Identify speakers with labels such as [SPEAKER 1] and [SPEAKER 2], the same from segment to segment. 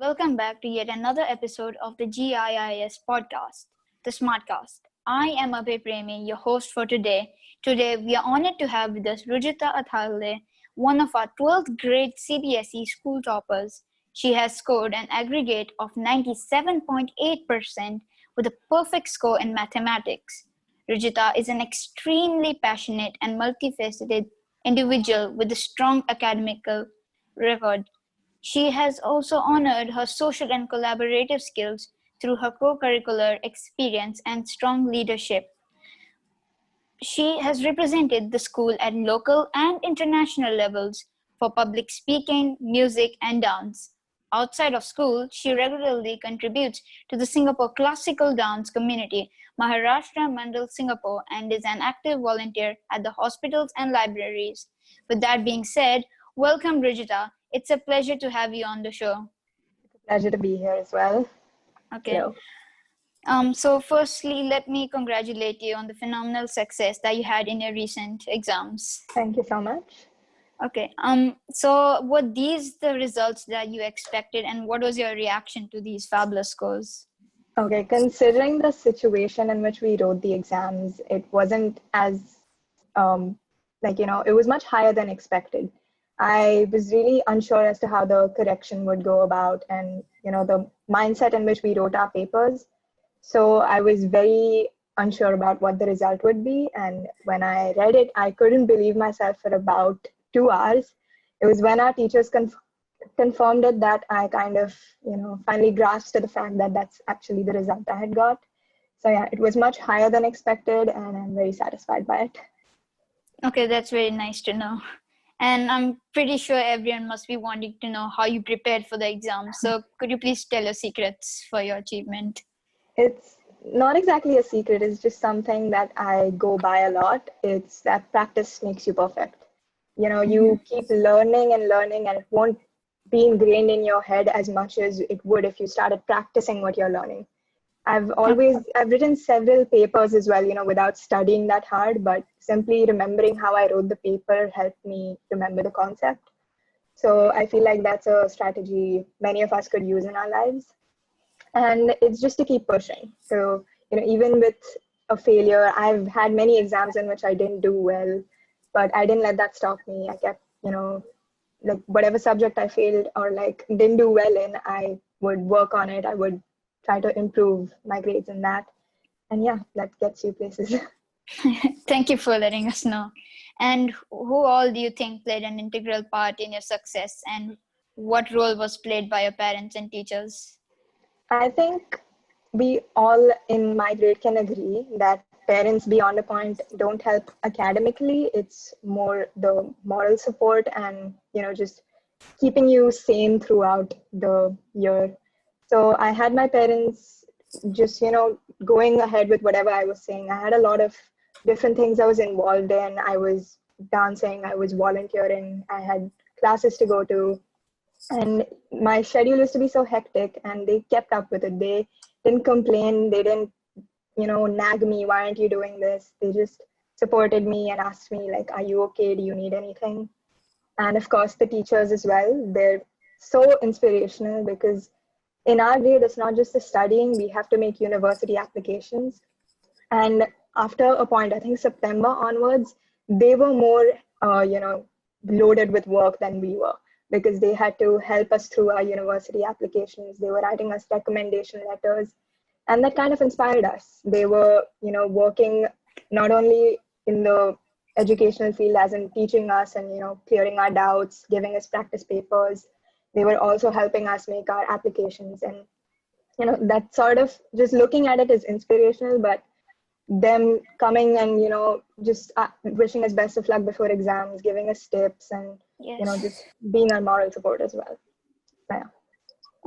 [SPEAKER 1] Welcome back to yet another episode of the GIIS podcast, the Smartcast. I am Abhay Premi, your host for today. Today, we are honored to have with us Rujuta, one of our 12th grade CBSE school toppers. She has scored an aggregate of 97.8% with a perfect score in mathematics. Rujuta is an extremely passionate and multifaceted individual with a strong academical record. She has also honored her social and collaborative skills through her co-curricular experience and strong leadership. She has represented the school at local and international levels for public speaking, music, and dance. Outside of school, she regularly contributes to the Singapore classical dance community, Maharashtra Mandal Singapore, and is an active volunteer at the hospitals and libraries. With that being said, welcome, Rujuta. It's a pleasure to have you on the show.
[SPEAKER 2] It's a pleasure to be here as well.
[SPEAKER 1] Okay. So firstly, let me congratulate you on the phenomenal success that you had in your recent exams.
[SPEAKER 2] Thank you so much.
[SPEAKER 1] Okay. So were these the results that you expected, and what was your reaction to these fabulous scores?
[SPEAKER 2] Okay, considering the situation in which we wrote the exams, it wasn't as, it was much higher than expected. I was really unsure as to how the correction would go about and, the mindset in which we wrote our papers. So I was very unsure about what the result would be. And when I read it, I couldn't believe myself for about 2 hours. It was when our teachers confirmed it that I kind of, finally grasped to the fact that that's actually the result I had got. So yeah, it was much higher than expected and I'm very satisfied by it.
[SPEAKER 1] Okay, that's very nice to know. And I'm pretty sure everyone must be wanting to know how you prepared for the exam. So could you please tell your secrets for your achievement?
[SPEAKER 2] It's not exactly a secret. It's just something that I go by a lot. It's that practice makes you perfect. You keep learning and it won't be ingrained in your head as much as it would if you started practicing what you're learning. I've written several papers as well, without studying that hard, but simply remembering how I wrote the paper helped me remember the concept. So I feel like that's a strategy many of us could use in our lives. And it's just to keep pushing. So, even with a failure, I've had many exams in which I didn't do well, but I didn't let that stop me. I kept, whatever subject I failed or didn't do well in, I would work on it. I would try to improve my grades in that. And yeah, that gets you places.
[SPEAKER 1] Thank you for letting us know. And who all do you think played an integral part in your success, and what role was played by your parents and teachers?
[SPEAKER 2] I think we all in my grade can agree that parents beyond a point don't help academically. It's more the moral support and, just keeping you sane throughout the year. So I had my parents just, going ahead with whatever I was saying. I had a lot of different things I was involved in. I was dancing, I was volunteering, I had classes to go to. And my schedule used to be so hectic and they kept up with it. They didn't complain. They didn't, nag me. Why aren't you doing this? They just supported me and asked me are you okay? Do you need anything? And of course, the teachers as well. They're so inspirational because in our grade, it's not just the studying. We have to make university applications. And after a point, I think September onwards, they were more, loaded with work than we were, because they had to help us through our university applications. They were writing us recommendation letters, and that kind of inspired us. They were, working not only in the educational field as in teaching us and, clearing our doubts, giving us practice papers. They were also helping us make our applications. And, that sort of just looking at it is inspirational, but them coming and, just wishing us best of luck before exams, giving us tips and,
[SPEAKER 1] Yes.
[SPEAKER 2] just being our moral support as well. Yeah.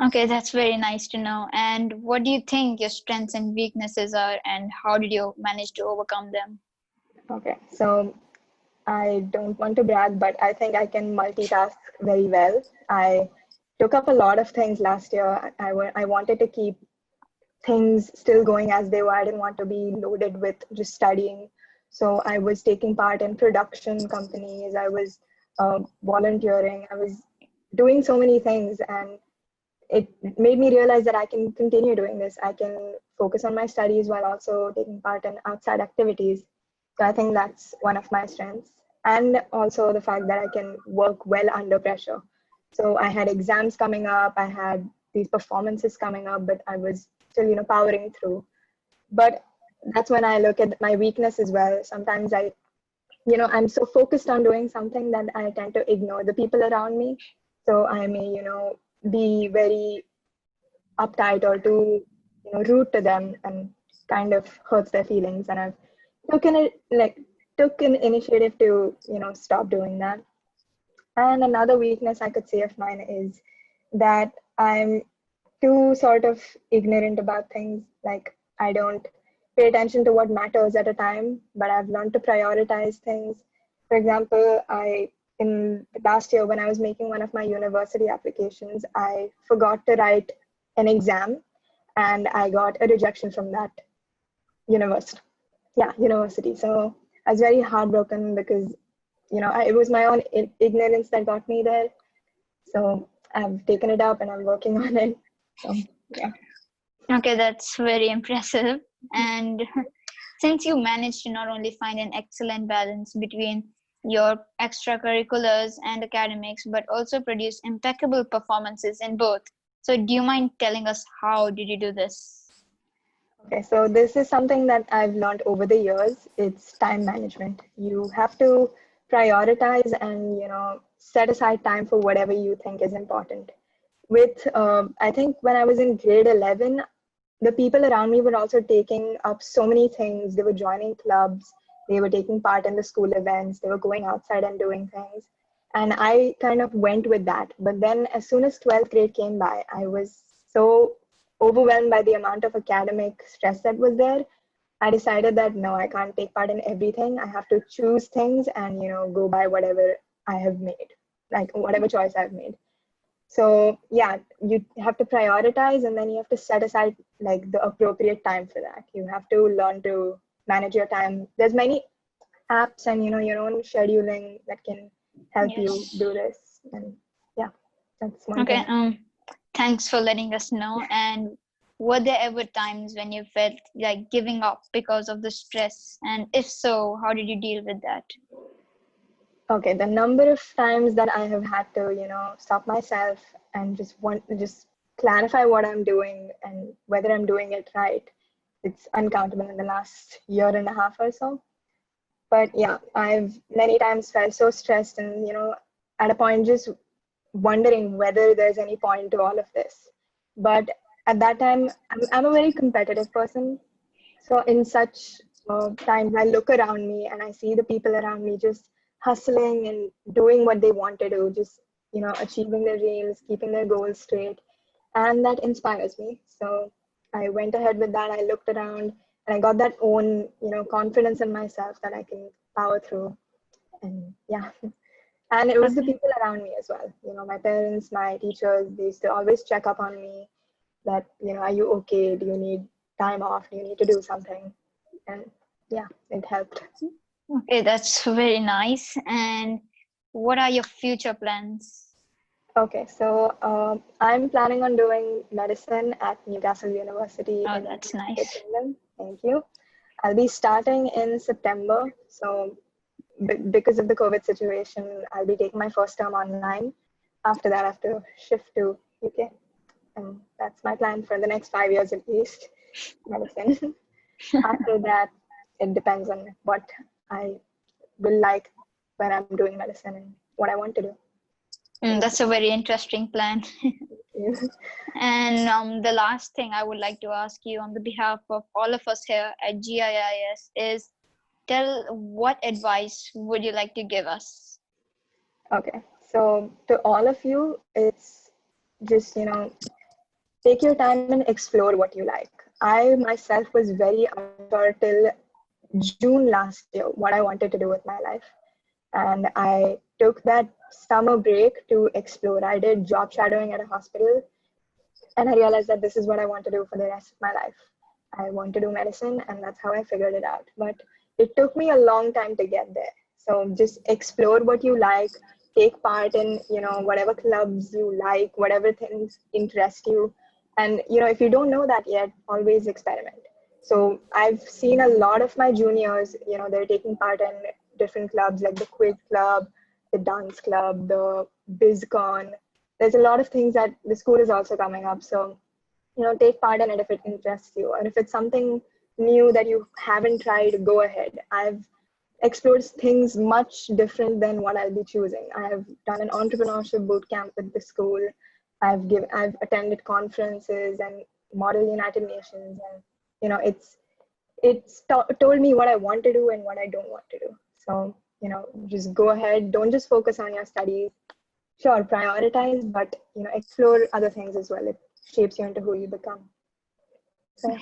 [SPEAKER 1] Okay, that's very nice to know. And what do you think your strengths and weaknesses are, and how did you manage to overcome them?
[SPEAKER 2] Okay, so I don't want to brag, but I think I can multitask very well. I took up a lot of things last year. I wanted to keep things still going as they were. I didn't want to be loaded with just studying. So I was taking part in production companies. I was volunteering. I was doing so many things, and it made me realize that I can continue doing this. I can focus on my studies while also taking part in outside activities. So I think that's one of my strengths. And also the fact that I can work well under pressure. So I had exams coming up, I had these performances coming up, but I was still, powering through. But that's when I look at my weakness as well. Sometimes I'm so focused on doing something that I tend to ignore the people around me. So I may, be very uptight or too, rude to them, and kind of hurts their feelings. And I've took an initiative to, stop doing that. And another weakness I could say of mine is that I'm too sort of ignorant about things. Like, I don't pay attention to what matters at a time, but I've learned to prioritize things. For example, in last year when I was making one of my university applications, I forgot to write an exam, and I got a rejection from that university. So I was very heartbroken because, it was my own ignorance that got me there. So I've taken it up and I'm working on it. So, yeah.
[SPEAKER 1] Okay, that's very impressive. And since you managed to not only find an excellent balance between your extracurriculars and academics, but also produce impeccable performances in both. So do you mind telling us how did you do this?
[SPEAKER 2] Okay, so this is something that I've learned over the years. It's time management. You have to prioritize and, set aside time for whatever you think is important. I think when I was in grade 11, the people around me were also taking up so many things. They were joining clubs, they were taking part in the school events, they were going outside and doing things. And I kind of went with that. But then as soon as 12th grade came by, I was so overwhelmed by the amount of academic stress that was there. I decided that no, I can't take part in everything. I have to choose things and, go by whatever I have made, like whatever choice I've made. So yeah, you have to prioritize, and then you have to set aside like the appropriate time for that. You have to learn to manage your time. There's many apps and, your own scheduling that can help you do this. And yeah, that's one
[SPEAKER 1] thing.
[SPEAKER 2] Okay,
[SPEAKER 1] thanks for letting us know. And were there ever times when you felt like giving up because of the stress? And if so, how did you deal with that?
[SPEAKER 2] Okay, the number of times that I have had to, stop myself and just clarify what I'm doing and whether I'm doing it right, it's uncountable in the last year and a half or so. But yeah, I've many times felt so stressed and, at a point just wondering whether there's any point to all of this. But at that time, I'm a very competitive person. So in such times, I look around me and I see the people around me just hustling and doing what they want to do, just, achieving their dreams, keeping their goals straight. And that inspires me. So I went ahead with that. I looked around and I got that own, confidence in myself that I can power through. And yeah. And it was the people around me as well. My parents, my teachers, they used to always check up on me that, are you okay? Do you need time off? Do you need to do something? And yeah, it helped.
[SPEAKER 1] Okay, that's very nice. And what are your future plans?
[SPEAKER 2] Okay, so I'm planning on doing medicine at Newcastle University.
[SPEAKER 1] Oh, that's nice.
[SPEAKER 2] Thank you. I'll be starting in September. So because of the COVID situation, I'll be taking my first term online. After that, I have to shift to UK. And that's my plan for the next 5 years at least, medicine. After that, it depends on what I will like when I'm doing medicine and what I want to do.
[SPEAKER 1] That's a very interesting plan. And the last thing I would like to ask you on the behalf of all of us here at GIIS is, what advice would you like to give us?
[SPEAKER 2] Okay, so to all of you, it's just, take your time and explore what you like. I myself was very unsure till June last year what I wanted to do with my life. And I took that summer break to explore. I did job shadowing at a hospital, and I realized that this is what I want to do for the rest of my life. I want to do medicine, and that's how I figured it out. But it took me a long time to get there. So just explore what you like, take part in, whatever clubs you like, whatever things interest you. And, if you don't know that yet, always experiment. So I've seen a lot of my juniors, they're taking part in different clubs like the quiz club, the dance club, the BizCon. There's a lot of things that the school is also coming up. So, take part in it if it interests you. And if it's something new that you haven't tried, go ahead. I've explored things much different than what I'll be choosing. I have done an entrepreneurship boot camp with the school. I've attended conferences and Model United Nations, and it's told me what I want to do and what I don't want to do. So just go ahead. Don't just focus on your studies. Sure, prioritize, but explore other things as well. It shapes you into who you become. So,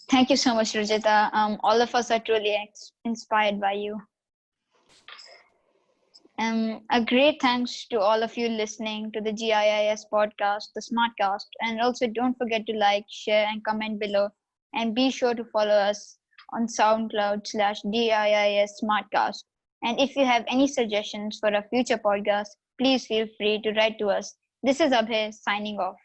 [SPEAKER 1] thank you so much, Rujuta. All of us are truly inspired by you. A great thanks to all of you listening to the GIIS podcast, the Smartcast. And also don't forget to like, share, and comment below. And be sure to follow us on SoundCloud/GIIS Smartcast. And if you have any suggestions for a future podcast, please feel free to write to us. This is Abhay signing off.